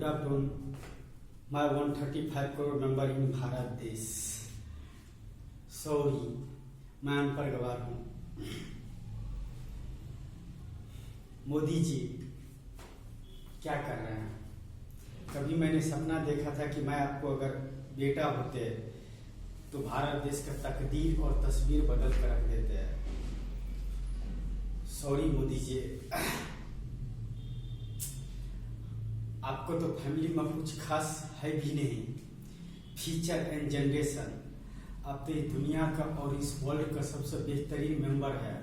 Afternoon my 135 crore member in Bharat देश। Sorry, मैं अनपढ़ गवार हूँ। मोदी जी क्या कर रहे हैं? कभी मैंने सपना देखा था कि मैं आपको अगर बेटा होते तो भारत देश का तकदीर और तस्वीर बदल कर रख देते हैं। सॉरी मोदी जी, आपको तो फैमिली में कुछ खास है भी नहीं। फ्यूचर एंड जनरेशन, आप तो इस दुनिया का और इस वर्ल्ड का सबसे बेहतरीन मेंबर है,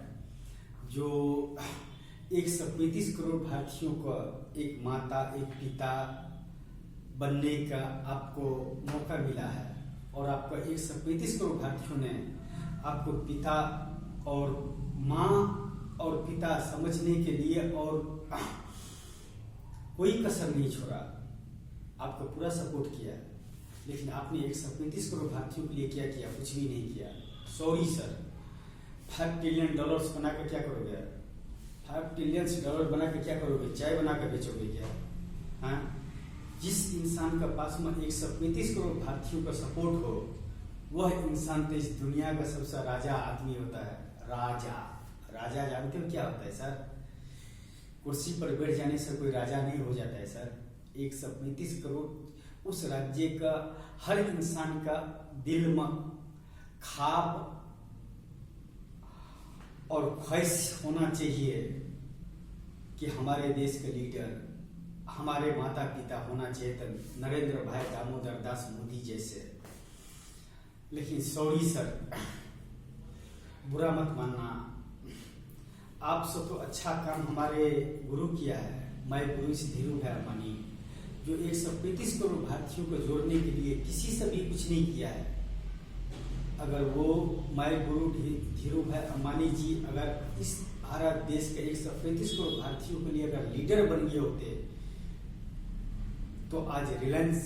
जो 135 करोड़ भारतीयों को एक माता एक पिता बनने का आपको मौका मिला है। और आपका 135 करोड़ भारतीयों ने आपको पिता और माँ और पिता समझने के लिए और कोई कसर नहीं छोड़ा, आपको पूरा सपोर्ट किया। लेकिन आपने 135 करोड़ भारतीयों के लिए क्या किया? कुछ भी नहीं किया। सॉरी सर, $5 ट्रिलियन बना कर क्या करोगे? $5 ट्रिलियन बना कर क्या करोगे? चाय बना कर बेचोगे क्या? हाँ, जिस इंसान का पास में 135 करोड़ भारतीयों का सपोर्ट हो, वह इंसान तो इस दुनिया का सबसे राजा आदमी होता है। राजा जानते हो क्या होता है सर? कुर्सी पर बैठ जाने से कोई राजा नहीं हो जाता है सर। 135 करोड़ उस राज्य का हर इंसान का दिल में ख्वाब और ख्वाहिश होना चाहिए कि हमारे देश के लीडर, हमारे माता पिता होना चाहिए तो नरेंद्र भाई दामोदर दास मोदी जैसे। लेकिन सॉरी सर, बुरा मत मानना, आप सब तो अच्छा काम हमारे गुरु किया है। माय गुरु श्री धीरू भाई अंबानी, जो 135 करोड़ भारतीयों को जोड़ने के लिए किसी से भी कुछ नहीं किया है। अगर वो माय गुरु धीरू भाई अंबानी जी अगर इस भारत देश के 135 करोड़ भारतीयों के लिए अगर लीडर बन गए होते तो आज रिलायंस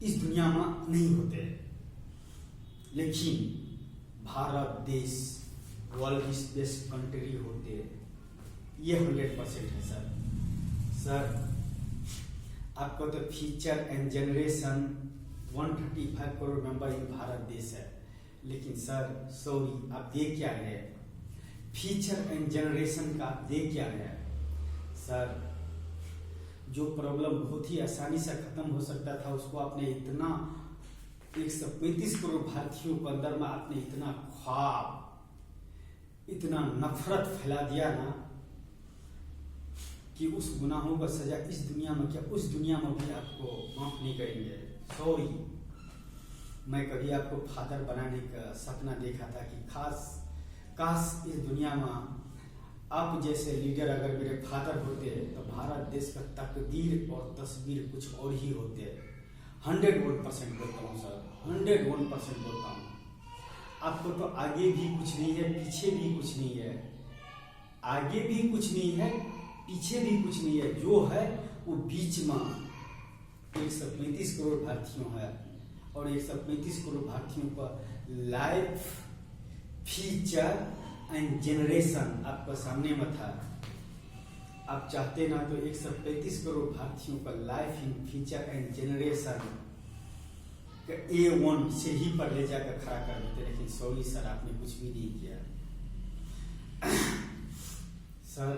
इस दुनिया में नहीं होते। लेकिन भारत देश वर्ल्ड की बेस्ट कंट्री होते, ये 100% है सर। सर, आपको तो future and generation 135 crore member in Bharat देश है। लेकिन सर सॉरी, आप देख क्या रहे? फ्यूचर एंड जनरेशन का आप देख क्या रहे? सर, जो प्रॉब्लम बहुत ही आसानी से खत्म हो सकता था, उसको आपने इतना 135 करोड़ भारतीयों के अंदर में आपने इतना ख्वाब, इतना नफरत फैला दिया ना कि उस गुनाहों का सजा इस दुनिया में क्या उस दुनिया में भी आपको माफ नहीं करेंगे। सॉरी, मैं कभी आपको फादर बनाने का सपना देखा था कि काश इस दुनिया में आप जैसे लीडर अगर मेरे फादर होते तो भारत देश का तकदीर और तस्वीर कुछ और ही होते। 101% बोलता हूँ सर, 101% बोलता हूँ। आपको तो आगे भी कुछ नहीं है, पीछे भी कुछ नहीं है। आगे भी कुछ नहीं है, पीछे भी कुछ नहीं है। जो है वो बीच में 135 करोड़ भारतीयों है। और 135 करोड़ भारतीयों का लाइफ, फ्यूचर एंड जनरेशन आपका सामने में था। आप चाहते ना तो 135 करोड़ भारतीयों का life in future and generation A1 से ही पर ले जाकर खड़ा कर देते। लेकिन सॉरी सर, आपने कुछ भी नहीं किया। सर,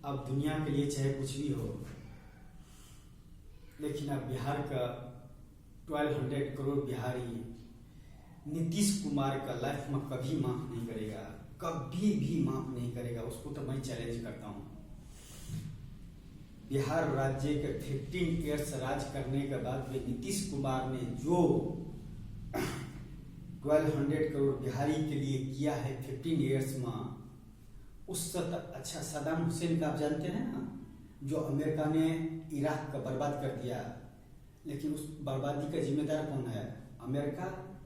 अब दुनिया के लिए चाहे कुछ भी हो, लेकिन अब बिहार का 1200 करोड़ बिहारी नीतीश कुमार का लाइफ में कभी माफ नहीं करेगा, कभी भी माफ नहीं करेगा। उसको तो मैं चैलेंज करता हूँ। बिहार राज्य के 15 ईयर्स राज करने के बाद में नीतीश कुमार ने जो 1200 करोड़ बिहारी के लिए किया है 15 ईयर्स में, उससे अच्छा सद्दाम हुसैन का आप जानते हैं ना, जो अमेरिका ने इराक का बर्बाद कर दिया। लेकिन उस बर्बादी का जिम्मेदार कौन है? अमेरिका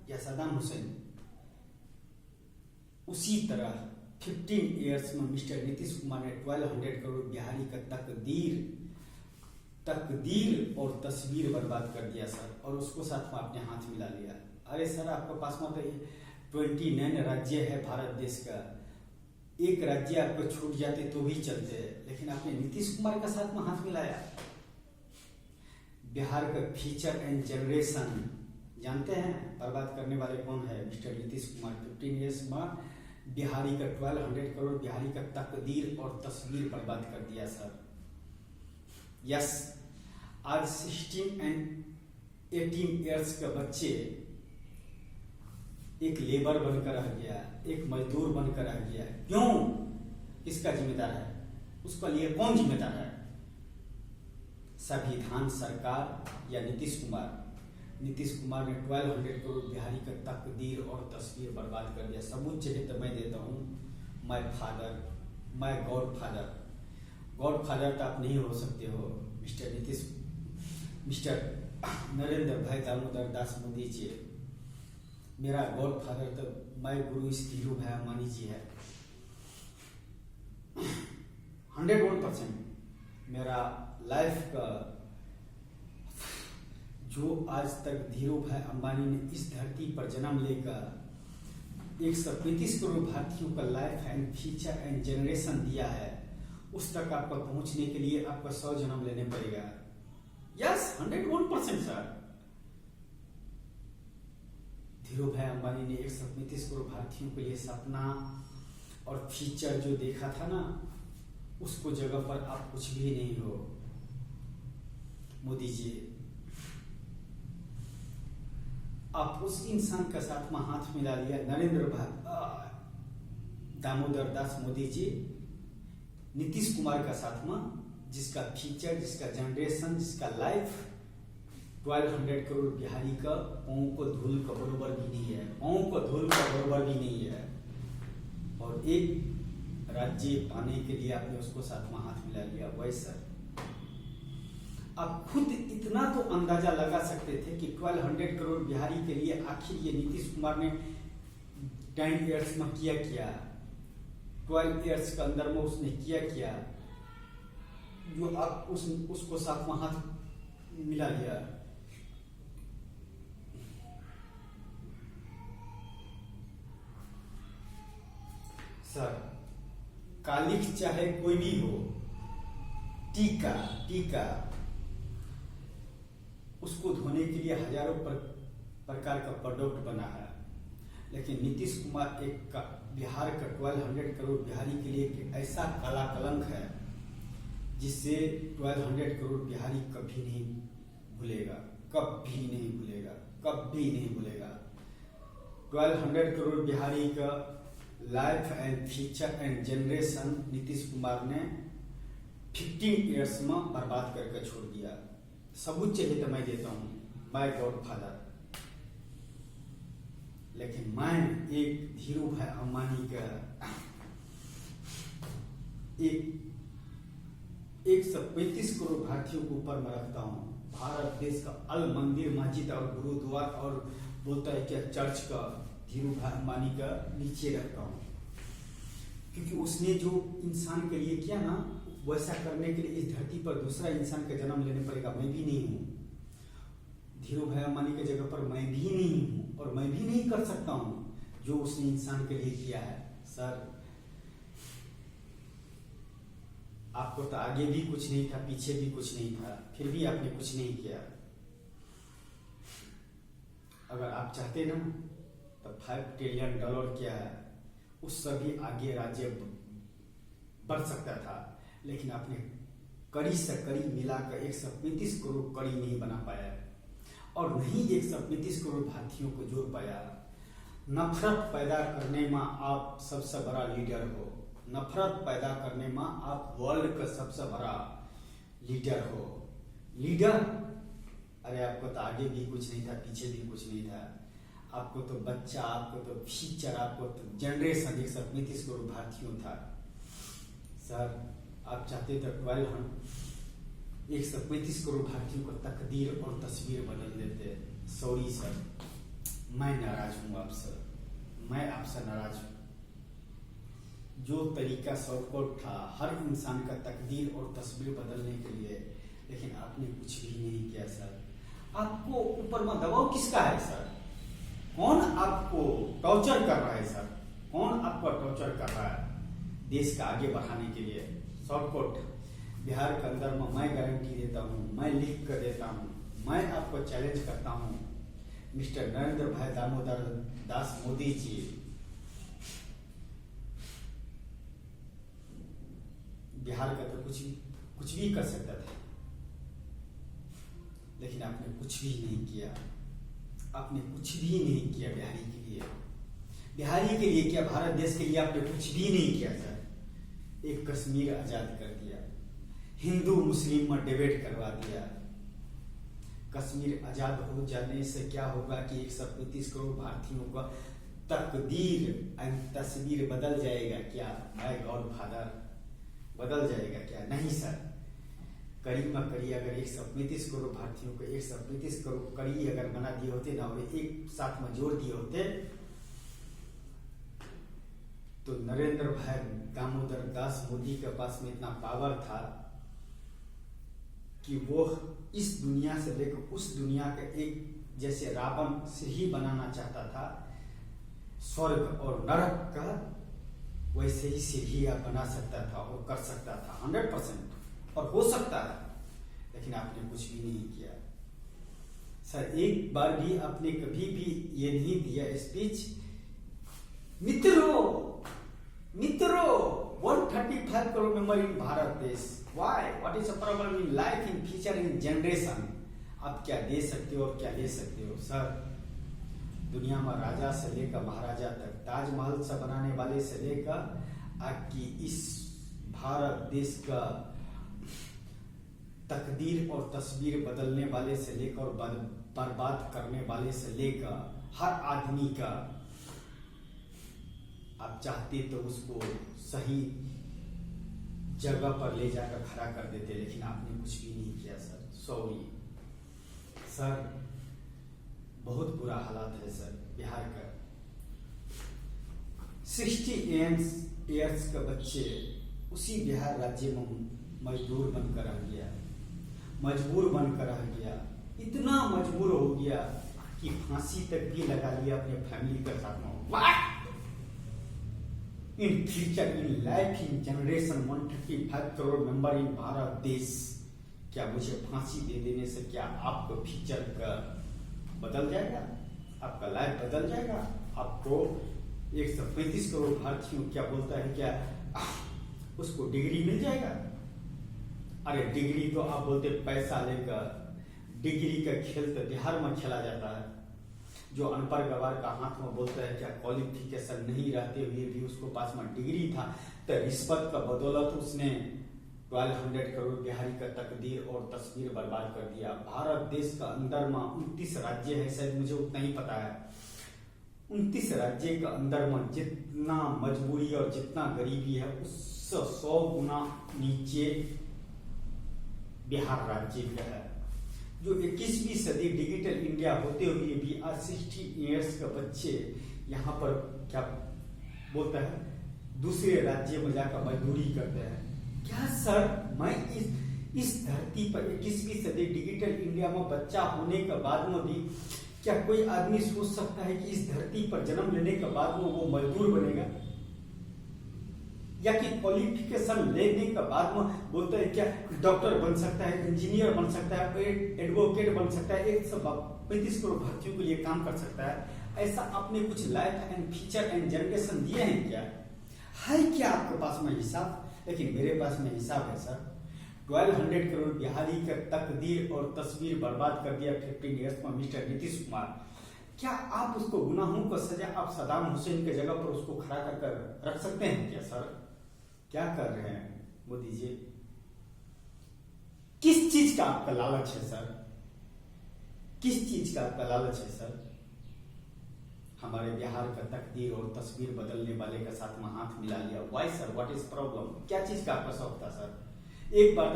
या सद्दाम हुसैन? उसी तरह 15 ईयर्स में मिस्टर नीतीश कुमार ने 1200 करोड़ बिहारी का तकदीर और तस्वीर बर्बाद कर दिया सर। और उसको साथ में आपने हाथ मिला लिया। अरे सर, आपके पास में तो 29 राज्य है भारत देश का, एक राज्य आपको छूट जाते तो भी चलते, लेकिन आपने नीतीश कुमार का साथ में हाथ मिलाया। बिहार का फ्यूचर एंड जनरेशन जानते हैं बर्बाद करने वाले कौन है? मिस्टर नीतीश कुमार। 15 ईयर्स में बिहारी का 1200 करोड़ बिहारी का तकदीर और तस्वीर बर्बाद कर दिया सर। यस, आज 16 एंड 18 ईयर्स का बच्चे एक लेबर बनकर रह गया, एक मजदूर बनकर रह गया। क्यों? किसका जिम्मेदार है? उसके लिए कौन जिम्मेदार है? संविधान सरकार या नीतीश कुमार? नीतीश कुमार ने 1200 करोड़ बिहारी का तकदीर और तस्वीर बर्बाद कर दिया। सबूत चाहिए तो मैं देता हूँ। My father, my God father. God father तो आप नहीं हो सकते हो मिस्टर नरेंद्र भाई दामोदर दास मोदी जी। मेरा गॉड फादर तो माय गुरु धीरू भाई अंबानी जी है। 101% मेरा लाइफ का जो आज तक धीरू भाई अंबानी ने इस धरती पर जन्म लेकर 135 करोड़ भारतीयों का life and future and generation दिया है, उस तक आपको पहुंचने के लिए आपको 100 जन्म लेने पड़ेगा। Yes, 101% sir. धीरू भाई अंबानी ने 135 करोड़ भारतीयों के लिए सपना और फ्यूचर जो देखा था ना, उसको जगह पर आप कुछ भी नहीं हो मोदी जी। आप उस इंसान का साथ में हाथ मिला लिया, नरेंद्र भाई दामोदर दास मोदी जी, नीतीश कुमार का साथ में, जिसका फ्यूचर, जिसका जनरेशन, जिसका लाइफ 1200 करोड़ बिहारी का पाँव को धूल का बरोबर भी नहीं है, पाँव को धूल का बरोबर भी नहीं है। और एक राज्य पाने के लिए आपने उसको साथ में हाथ मिला लिया। वैसा आप खुद इतना तो अंदाजा लगा सकते थे कि 1200 करोड़ बिहारी के लिए आखिर ये नीतीश कुमार ने 10 ईयर्स में किया क्या, 12 ईयर्स के अंदर में उसने किया क्या, जो आप उसको साथ में हाथ मिला लिया। सर, कालिख चाहे कोई भी हो, टीका उसको धोने के लिए हजारों प्रकार का प्रोडक्ट बना है, लेकिन नीतीश कुमार एक बिहार का 1200 करोड़ बिहारी के लिए एक ऐसा काला कलंक है जिससे 1200 करोड़ बिहारी कभी नहीं भूलेगा, कभी नहीं भूलेगा, कभी नहीं भूलेगा। 1200 करोड़ बिहारी का life and future and generation Nitish Kumar ने 15 ईयर्स में बर्बाद करके छोड़ दिया। सबूत चाहिए तो मैं देता हूँ, माय गॉड फादर। लेकिन मैं एक धीरू भाई अंबानी का 135 करोड़ भारतीयों के ऊपर मैं रखता हूँ। भारत देश का अल मंदिर, मस्जिद और गुरुद्वारा और बोलता है क्या चर्च का धीरू भाई अंबानी का नीचे रखता हूँ, क्योंकि उसने जो इंसान के लिए किया ना, वैसा करने के लिए इस धरती पर दूसरा इंसान का जन्म लेने पड़ेगा। मैं भी नहीं हूँ धीरू भाई अंबानी की जगह पर, मैं भी नहीं हूँ और मैं भी नहीं कर सकता हूँ जो उसने इंसान के लिए किया है। सर, आपको तो आगे भी कुछ नहीं था, पीछे भी कुछ नहीं था, फिर भी आपने कुछ नहीं किया। अगर आप चाहते ना तो $5 ट्रिलियन क्या है, उससे भी आगे राज्य बढ़ सकता था, लेकिन आपने कड़ी से कड़ी मिलाकर 135 करोड़ कड़ी नहीं बना पाया और नहीं 135 करोड़ भारतीयों को जोड़ पाया। नफरत पैदा करने में आप सबसे बड़ा लीडर हो, नफरत पैदा करने में आप वर्ल्ड का सबसे बड़ा लीडर हो। लीडर, अरे आपको तो आगे भी कुछ नहीं था, पीछे भी कुछ नहीं था, आपको तो बच्चा, आपको तो फ्यूचर, आपको तो जनरेशन 135 करोड़ भारतीयों था। सर, आप चाहते तो 135 करोड़ भारतीयों को तकदीर और तस्वीर बदल देते। सॉरी सर, मैं नाराज हूँ आपसे, मैं आपसे नाराज हूँ। जो तरीका शॉर्टकट था हर इंसान का तकदीर और तस्वीर बदलने के लिए, लेकिन आपने कुछ भी नहीं किया सर। आपको ऊपर में दबाव किसका है सर? कौन आपको टॉर्चर कर रहा है सर? कौन आपको टॉर्चर कर रहा है? देश का आगे बढ़ाने के लिए। शॉर्टकट बिहार के अंदर में मैं गारंटी देता हूँ, मैं लिख कर देता हूँ, मैं आपको चैलेंज करता हूँ, मिस्टर नरेंद्र भाई दामोदर दास मोदी जी, बिहार का तो कुछ भी कर सकता था, लेकिन आपने कुछ भी नहीं किया। आपने कुछ भी नहीं किया बिहारी के लिए। बिहारी के लिए क्या, भारत देश के लिए आपने कुछ भी नहीं किया सर। एक कश्मीर आजाद कर दिया, हिंदू मुस्लिम में डिबेट करवा दिया। कश्मीर आजाद हो जाने से क्या होगा कि 135 करोड़ भारतीयों का तकदीर तस्वीर बदल जाएगा क्या? माय गॉड फादर, बदल जाएगा क्या? नहीं सर। करीब में करी अगर 135 करोड़ भारतीयों को 135 करोड़ कड़ी अगर बना दिए होते ना, और एक साथ में जोड़ दिए होते, तो नरेंद्र भाई दामोदर दास मोदी के पास में इतना पावर था कि वो इस दुनिया से लेकर उस दुनिया का एक, जैसे रावण सीढ़ी बनाना चाहता था स्वर्ग और नरक का, वैसे ही सीढ़ी बना सकता था और कर सकता था 100%, और हो सकता है। लेकिन आपने कुछ भी नहीं किया सर। एक बार भी आपने कभी भी ये नहीं दिया स्पीच, मित्रों 135 करोड़ मेंबर इन भारत देश, why, what is the problem in life, in future, in generation? आप क्या दे सकते हो और क्या ले सकते हो सर? दुनिया में राजा से लेकर महाराजा तक, ताजमहल से बनाने वाले से लेकर आपकी इस भारत देश का तकदीर और तस्वीर बदलने वाले से लेकर और बर्बाद करने वाले से लेकर हर आदमी का आप चाहते तो उसको सही जगह पर ले जाकर खड़ा कर देते, लेकिन आपने कुछ भी नहीं किया सर। सॉरी सर, बहुत बुरा हालात है सर बिहार का। 60 ईयर्स का बच्चे उसी बिहार राज्य में मजदूर बनकर रह गया, मजबूर बनकर रह गया, इतना मजबूर हो गया कि फांसी तक भी लगा लिया अपने फैमिली के साथ में। In future, in life, in generation 135 crore member in Bharat देश, क्या मुझे फांसी दे देने से क्या आपका फ्यूचर का बदल जाएगा? आपका लाइफ बदल जाएगा? आपको 135 करोड़ भारतीयों क्या बोलता है, क्या उसको डिग्री मिल जाएगा? अरे डिग्री तो आप बोलते पैसा लेकर, डिग्री का खेल तो बिहार में खेला जाता है। जो अनपढ़ गवार का हाथ में बोलता है क्या क्वालिफिकेशन नहीं रहते हुए भी उसको पास में डिग्री था, तो रिश्वत का बदौलत उसने 1200 करोड़ बिहारी का तकदीर और तस्वीर बर्बाद कर दिया। भारत देश का अंदर में 29 राज्य है, शायद मुझे उतना ही पता है। 29 राज्य के अंदर में जितना मजबूरी और जितना गरीबी है उससे 100 गुना नीचे बिहार राज्य का है। जो 21वीं सदी डिजिटल इंडिया होते हुए भी आज 60 ईयर्स का बच्चे यहाँ पर क्या बोलता है, दूसरे राज्य में जाकर मजदूरी करते हैं। क्या सर, मैं इस धरती पर 21वीं सदी डिजिटल इंडिया में बच्चा होने के बाद में भी क्या कोई आदमी सोच सकता है कि इस धरती पर जन्म लेने के बाद में वो मजदूर बनेगा? या कि क्वालिफिकेशन लेने के बाद में बोलता है क्या डॉक्टर बन सकता है, इंजीनियर बन सकता है, एडवोकेट बन सकता है, 135 करोड़ भारतीयों के लिए काम कर सकता है? ऐसा आपने कुछ life and future and generation दिए हैं क्या? है क्या आपके पास में हिसाब? लेकिन मेरे पास में हिसाब है सर। 1200 करोड़ बिहारी का तकदीर और तस्वीर बर्बाद कर दिया 15 ईयर्स में मिस्टर नीतीश कुमार। क्या आप उसको गुनाहों का सजा आप सदाम हुसैन के जगह पर उसको खड़ा कर रख सकते हैं क्या सर? क्या कर रहे हैं मोदी जी? किस चीज का आपका लालच है सर? किस चीज का आपका लालच है सर? हमारे बिहार का तकदीर और तस्वीर बदलने वाले के साथ में हाथ मिला लिया। Why sir, what is problem? क्या चीज का आपका शौक था सर? एक बार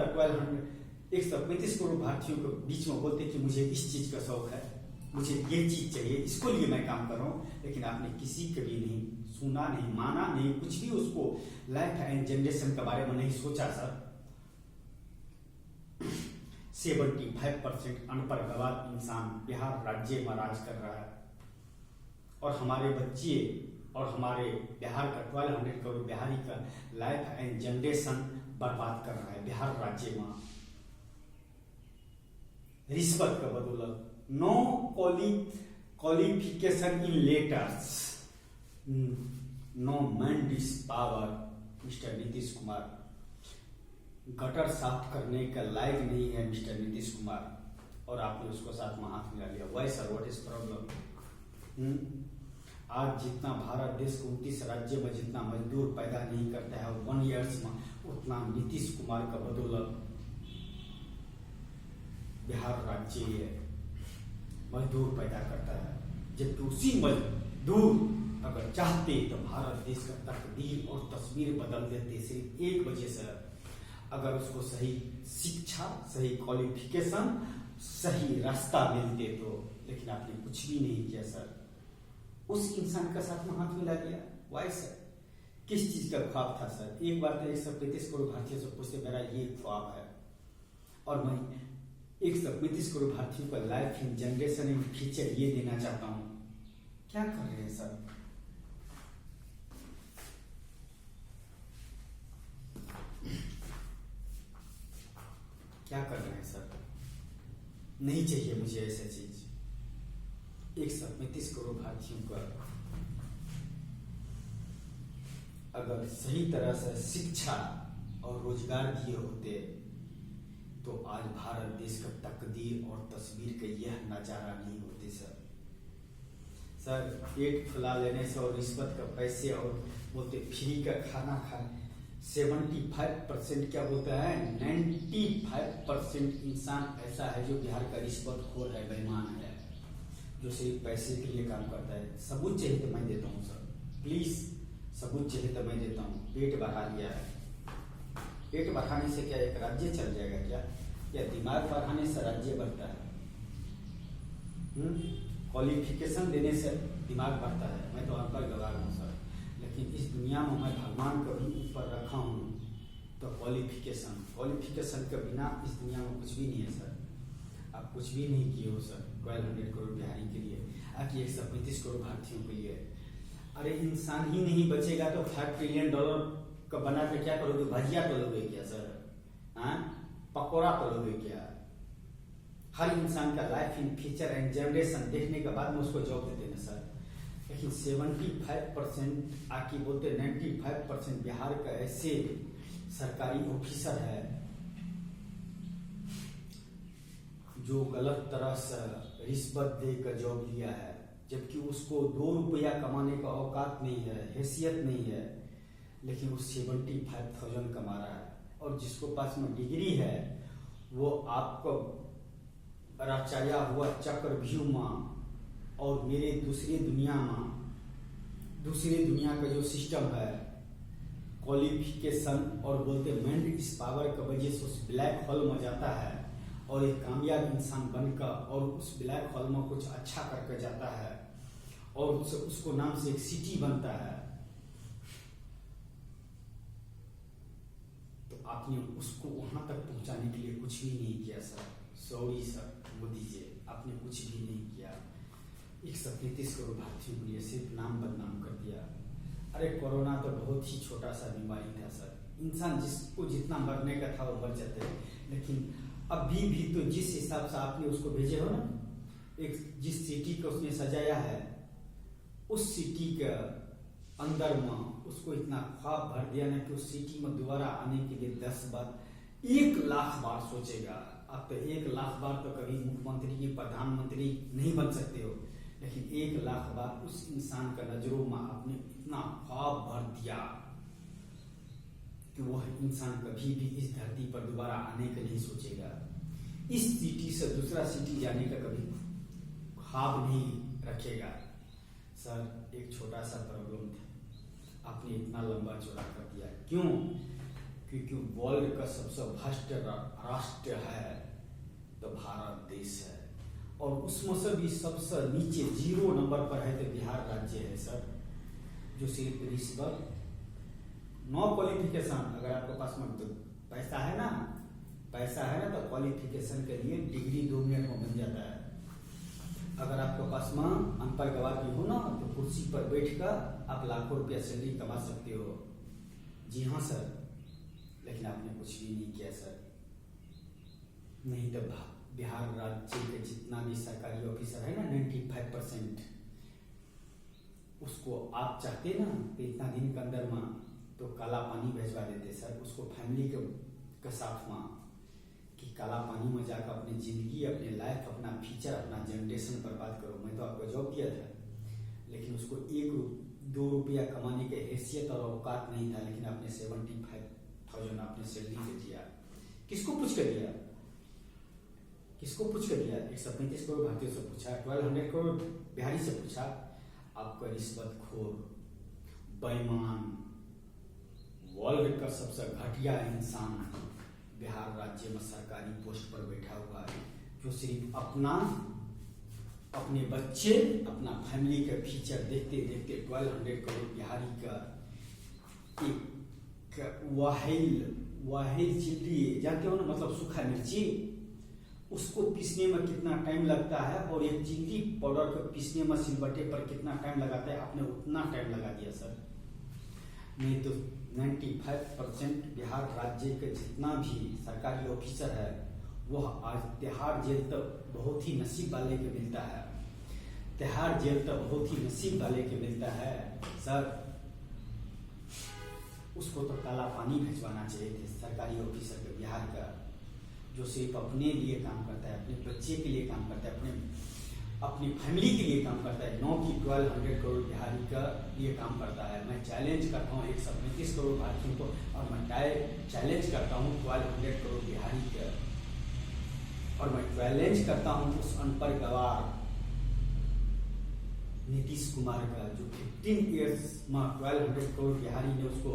135 करोड़ भारतीयों के बीच में बोलते कि मुझे इस चीज का शौक है, मुझे ये चीज चाहिए, इसको लिए मैं काम कर रहा हूं, लेकिन आपने किसी कभी नहीं सुना, नहीं माना, नहीं कुछ भी उसको लाइफ एंड जनरेशन के बारे में नहीं सोचा सर। 75% अनपढ़ गवार इंसान बिहार राज्य में राज कर रहा है, और हमारे बच्चे और हमारे बिहार का 1200 करोड़ बिहारी का लाइफ एंड जनरेशन बर्बाद कर रहा है। बिहार राज्य में रिश्वत का बदौलत, no qualification in letters, no mandatory power. Mister Nitish Kumar gutter साफ करने का लायक नहीं है मिस्टर नीतीश कुमार, और आपने उसको साथ में हाथ मिला लिया। Why sir, what is problem? आज जितना भारत देश के 29 राज्य में जितना मजदूर पैदा नहीं करता है 1 ईयर्स में, उतना नीतीश कुमार का बदौलत बिहार राज्य मजदूर पैदा करता है। जबकि उसी मजदूर अगर चाहते तो भारत देश का तकदीर और तस्वीर बदल देते, सिर्फ एक वजह से, अगर उसको सही शिक्षा, सही क्वालिफिकेशन, सही रास्ता मिलते तो। लेकिन आपने कुछ भी नहीं किया सर, उस इंसान का साथ में हाथ मिला दिया। Why sir? किस चीज का ख्वाब था सर? एक बार तो 135 करोड़ भारतीयों से पूछते, मेरा ये ख्वाब है और मैं 135 करोड़ भारतीयों का life in generation in future ये देना चाहता हूं। क्या कर रहे हैं सर? क्या कर रहे हैं सर? नहीं चाहिए मुझे ऐसा चीज। 135 करोड़ भारतीयों का अगर सही तरह से शिक्षा और रोजगार दिए होते तो आज भारत देश का तकदीर और तस्वीर का यह नजारा नहीं होते सर। सर, पेट फुला लेने से और रिश्वत का पैसे और बोलते फ्री का खाना खाने, 75% क्या बोलता है, 95% इंसान ऐसा है जो बिहार का रिश्वतखोर है, बेईमान है, जो सिर्फ पैसे के लिए काम करता है। सबूत चाहिए तो मैं देता हूँ सर, प्लीज सबूत चाहिए तो मैं देता हूँ। पेट बढ़ा लिया है, पेट बढ़ाने से क्या एक राज्य चल जाएगा क्या? या दिमाग बढ़ाने से राज्य बढ़ता है? क्वालिफिकेशन देने से दिमाग बढ़ता है। मैं तो अनपढ़ गवार हूँ सर, लेकिन इस दुनिया में मैं भगवान को भी ऊपर रखा हूँ। तो क्वालिफिकेशन के बिना इस दुनिया में कुछ भी नहीं है सर। आप कुछ भी नहीं किए हो सर 1200 करोड़ बिहारी के लिए, आकि 135 करोड़ भारतीयों के लिए। अरे इंसान ही नहीं बचेगा तो $5 ट्रिलियन का बना के क्या करोगे? भजिया तलोगे क्या सर? पकौड़ा तलोगे क्या? हर इंसान का life in future and generation देखने के बाद में उसको जॉब दे देना सर। लेकिन 75% आके बोलते 95% बिहार का ऐसे सरकारी ऑफिसर है जो गलत तरह से रिश्वत देकर जॉब लिया है, जबकि उसको 2 रुपया कमाने का औकात नहीं है, हैसियत नहीं है, लेकिन वो 75,000 कमा रहा है। और जिसको पास में डिग्री है वो आपको रचाया हुआ चक्रव्यूह में और मेरे दूसरी दुनिया का जो सिस्टम है क्वालिफिकेशन और बोलते मैंड इस पावर का वजह से उस ब्लैक होल में जाता है और एक कामयाब इंसान बनकर और उस ब्लैक होल में कुछ अच्छा करके जाता है और उसको नाम से एक सिटी बनता है। तो आपने उसको वहां तक पहुंचाने के लिए कुछ भी नहीं किया sir. Sorry sir Modi ji, आपने कुछ भी नहीं किया। 135 करोड़ भारतीयों के लिए सिर्फ नाम बदनाम कर दिया। अरे कोरोना तो बहुत ही छोटा सा बीमारी था सर, इंसान जिसको जितना मरने का था वो मर जाते हैं। लेकिन अभी भी तो जिस हिसाब से आपने उसको भेजे हो ना, एक जिस सिटी को उसने सजाया है उस सिटी के अंदर में उसको इतना ख्वाब भर दिया ना कि उस सिटी में दोबारा आने के लिए 10 बार 1 लाख बार सोचेगा। आप तो 1 लाख बार तो कभी मुख्यमंत्री प्रधानमंत्री नहीं बन सकते हो, लेकिन 1 लाख बार उस इंसान का नजरों में आपने इतना ख्वाब भर दिया कि वह इंसान कभी भी इस धरती पर दोबारा आने का नहीं सोचेगा। इस सिटी से दूसरा सिटी जाने का कभी ख्वाब नहीं रखेगा। सर एक छोटा सा प्रॉब्लम था, आपने इतना लंबा चौड़ा कर दिया। क्यों? क्योंकि वर्ल्ड का सबसे भ्रष्ट राष्ट्र है तो भारत देश है, और उसमें से भी सबसे नीचे 0 नंबर पर है तो बिहार राज्य है सर, जो सिर्फ रिश्वत, नो क्वालिफिकेशन। अगर आपके पास में तो पैसा है ना तो क्वालिफिकेशन के लिए डिग्री 2 मिनट में बन जाता है। अगर आपके पास में अनपढ़ गवार भी हो ना तो कुर्सी पर बैठकर आप लाखों रुपया सैलरी कमा सकते हो। जी हाँ सर, लेकिन आपने कुछ भी नहीं किया सर। नहीं तो बिहार राज्य के जितना भी सरकारी ऑफिसर है ना 95%, उसको आप चाहते ना कि इतना दिन के अंदर में तो काला पानी भेजवा देते सर, उसको फैमिली के साथ में कि काला पानी में जाकर अपनी ज़िंदगी, अपने लाइफ, अपना फ्यूचर, अपना जनरेशन बर्बाद करो। मैं तो आपको जॉब किया था, लेकिन उसको 1-2 रुपया कमाने के हैसियत और औकात नहीं था, लेकिन आपने 75,000 आपने सैलरी दे दिया। किसको पूछ कर दिया? किसको पूछ कर दिया? 135 करोड़ भारतीयों से पूछा, 1200 करोड़ बिहारी से पूछा। आपका रिश्वतखोर, बेईमान, वर्ल्ड का सबसे घटिया इंसान बिहार राज्य में सरकारी पोस्ट पर बैठा हुआ है, जो सिर्फ अपने बच्चे, अपना फैमिली का फ्यूचर देखते देखते 1200 करोड़ बिहारी का एक वाहिल चिल्ली, जानते हो ना, मतलब सूखा मिर्ची, उसको पीसने में कितना टाइम लगता है और एक चिल्ली पाउडर को पीसने में सिलबट्टे पर कितना टाइम लगाता है, आपने उतना टाइम लगा दिया सर। नहीं तो 95% बिहार राज्य के जितना भी सरकारी ऑफिसर है वह आज तिहाड़ जेल तो बहुत ही नसीब वाले के मिलता है। तिहाड़ जेल तो बहुत ही नसीब वाले के मिलता है सर। उसको तो काला पानी भिजवाना चाहिए थे सरकारी ऑफिसर के बिहार का, जो सिर्फ अपने लिए काम करता है, अपने बच्चे के लिए काम करता है, अपनी फैमिली के लिए काम करता है, 9 की 1200 करोड़ बिहारी का लिए काम करता है। मैं चैलेंज करता हूँ 135 करोड़ भारतीयों को, और मैं चैलेंज करता हूँ 1200 करोड़ बिहारी का, और मैं चैलेंज करता हूँ उस अनपढ़ गवार नीतीश कुमार का, जो 15 ईयर्स में 1200 करोड़ बिहारी ने उसको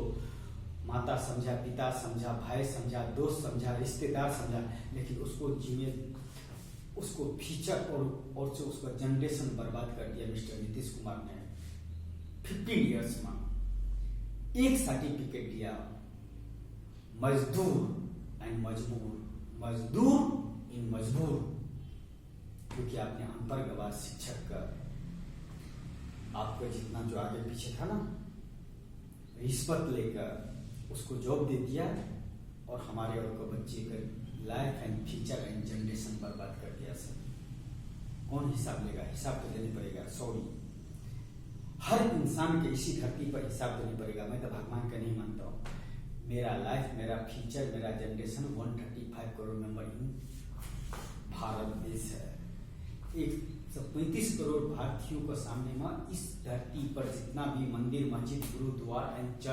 माता समझा, पिता समझा, भाई समझा, दोस्त समझा, रिश्तेदार समझा, लेकिन उसको फ्यूचर और से उसका जनरेशन बर्बाद कर दिया मिस्टर नीतीश कुमार ने। 15 ईयर्स में एक सर्टिफिकेट दिया, मजदूर एंड मजबूर, मजदूर इन मजबूर, क्योंकि आपने अनपढ़ गवार शिक्षक का, आपका जितना जो आगे पीछे था ना, रिश्वत लेकर उसको जॉब दे दिया और हमारे और को बच्चे का life and future and generation बर्बाद कर दिया सर। कौन हिसाब लेगा? हिसाब तो देने पड़ेगा। सॉरी, हर इंसान के इसी धरती पर हिसाब देने पड़ेगा। मैं तो भगवान का नहीं मानता हूँ। मेरा लाइफ, मेरा फ्यूचर, मेरा generation 135 crore member in Bharat देश है। 135 करोड़ भारतीयों के सामने में इस धरती पर जितना भी मंदिर, मस्जिद, गुरुद्वारा एंड चर्च